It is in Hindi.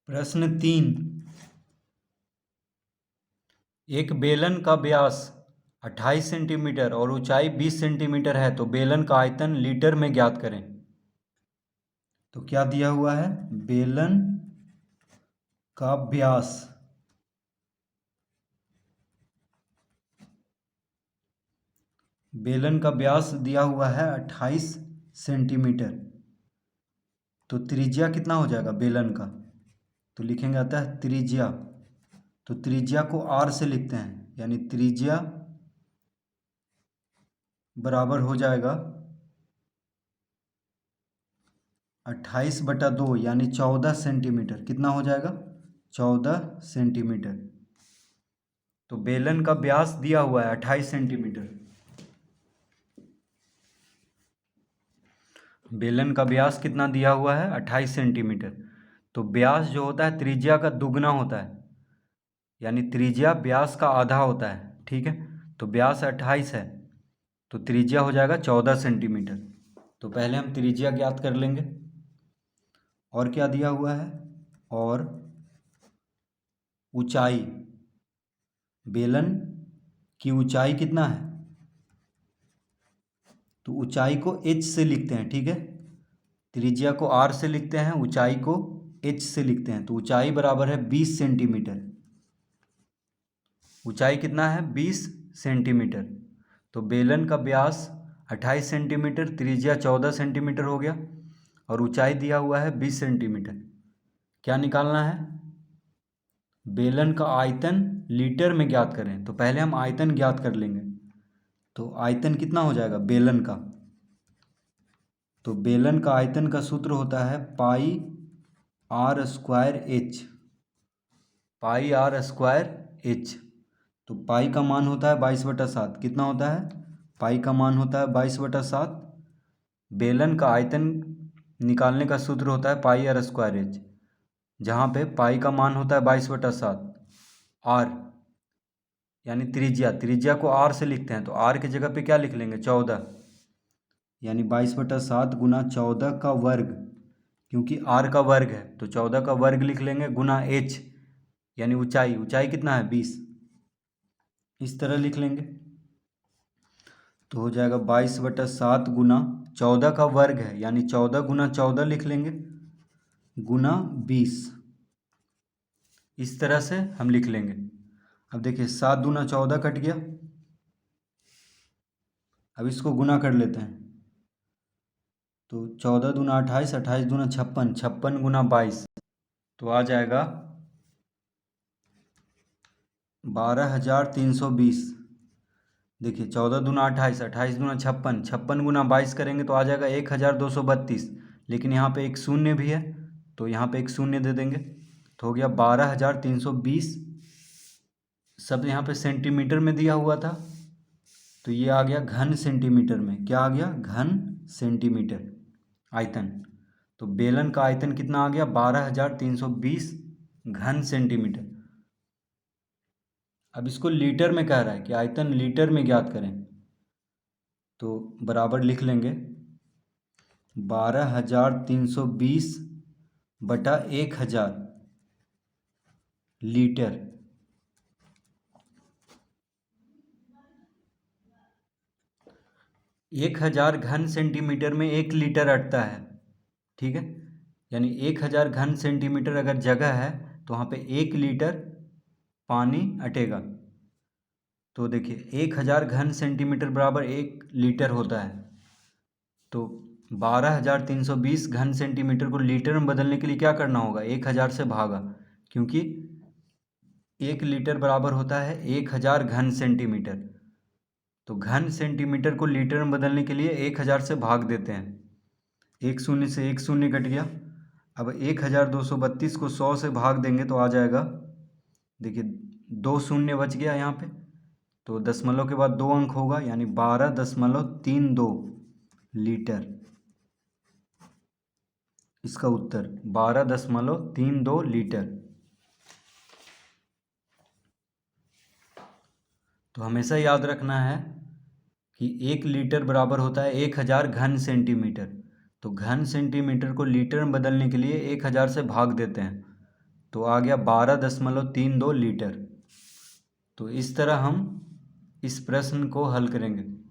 प्रश्न 3। एक बेलन का व्यास 28 सेंटीमीटर और ऊंचाई 20 सेंटीमीटर है तो बेलन का आयतन लीटर में ज्ञात करें। तो क्या दिया हुआ है? बेलन का व्यास दिया हुआ है 28 सेंटीमीटर। तो त्रिज्या कितना हो जाएगा बेलन का? तो लिखेंगे आता है त्रिज्या। तो त्रिज्या को r से लिखते हैं, यानी त्रिज्या बराबर हो जाएगा 28/2 यानी 14 सेंटीमीटर। कितना हो जाएगा? 14 सेंटीमीटर। तो बेलन का व्यास दिया हुआ है 28 सेंटीमीटर। बेलन का व्यास कितना दिया हुआ है? 28 सेंटीमीटर। तो व्यास जो होता है त्रिज्या का दुगना होता है, यानी त्रिज्या व्यास का आधा होता है। ठीक है, तो व्यास 28 है तो त्रिज्या हो जाएगा 14 सेंटीमीटर। तो पहले हम त्रिज्या ज्ञात कर लेंगे। और क्या दिया हुआ है? और ऊंचाई, बेलन की ऊंचाई कितना है? तो ऊंचाई को h से लिखते हैं। ठीक है, त्रिज्या को r से लिखते हैं, ऊंचाई को h से लिखते हैं। तो ऊंचाई बराबर है 20 सेंटीमीटर। ऊंचाई कितना है? 20 सेंटीमीटर। तो बेलन का व्यास 28 सेंटीमीटर, त्रिज्या 14 सेंटीमीटर हो गया और ऊंचाई दिया हुआ है 20 सेंटीमीटर। क्या निकालना है? बेलन का आयतन लीटर में ज्ञात करें। तो पहले हम आयतन ज्ञात कर लेंगे। तो आयतन कितना हो जाएगा बेलन का? तो बेलन का आयतन का सूत्र होता है pi R square H. Pi R square H. तो पाई का मान होता है 22/7। कितना होता है? पाई का मान होता है 22/7। बेलन का आयतन निकालने का सूत्र होता है पाई आर स्क्वायर एच, जहाँ पे पाई का मान होता है 22/7। आर यानी त्रिज्या को आर से लिखते हैं। तो आर की जगह पे क्या लिख लेंगे? 14, यानी 22/7 गुना 14 का वर्ग, क्योंकि आर का वर्ग है तो 14 का वर्ग लिख लेंगे, गुना एच यानी ऊंचाई कितना है? 20। इस तरह लिख लेंगे तो हो जाएगा 22/7 गुना 14 का वर्ग है, यानी 14 गुना 14 लिख लेंगे, गुना 20। इस तरह से हम लिख लेंगे। अब देखिए 7 दूना 14 कट गया। अब इसको गुना कर लेते हैं। तो 14 दूना 28, 28 दूना 56, 56 गुना 22 तो आ जाएगा 12,320। देखिए 14 दूना 28, 28 दूना 56, 56 गुना 22 करेंगे तो आ जाएगा 1,232। लेकिन यहाँ पे एक शून्य भी है तो यहाँ पे एक शून्य दे देंगे तो हो गया 12,320। सब यहाँ पे सेंटीमीटर में दिया हुआ था तो ये आ गया घन सेंटीमीटर में। क्या आ गया? घन सेंटीमीटर आयतन। तो बेलन का आयतन कितना आ गया? 12,320 घन सेंटीमीटर। अब इसको लीटर में कह रहा है कि आयतन लीटर में ज्ञात करें। तो बराबर लिख लेंगे 12,320 बटा 1,000 लीटर। 1,000 घन सेंटीमीटर में 1 लीटर अटता है। ठीक है, यानी 1,000 घन सेंटीमीटर अगर जगह है तो वहाँ पे 1 लीटर पानी अटेगा। तो देखिए 1,000 घन सेंटीमीटर बराबर 1 लीटर होता है। तो 12,320 घन सेंटीमीटर को लीटर में बदलने के लिए क्या करना होगा? 1,000 से भागा, क्योंकि 1 लीटर बराबर होता है 1,000 घन सेंटीमीटर। तो घन सेंटीमीटर को लीटर में बदलने के लिए 1,000 से भाग देते हैं। एक शून्य से एक शून्य कट गया। अब 1,232 को 100 से भाग देंगे तो आ जाएगा, देखिए 2 शून्य बच गया यहाँ पे, तो दशमलव के बाद 2 अंक होगा, यानी 12.32 लीटर। इसका उत्तर 12.32 लीटर। तो हमेशा याद रखना है कि 1 लीटर बराबर होता है 1,000 घन सेंटीमीटर। तो घन सेंटीमीटर को लीटर में बदलने के लिए 1,000 से भाग देते हैं तो आ गया 12.32 लीटर। तो इस तरह हम इस प्रश्न को हल करेंगे।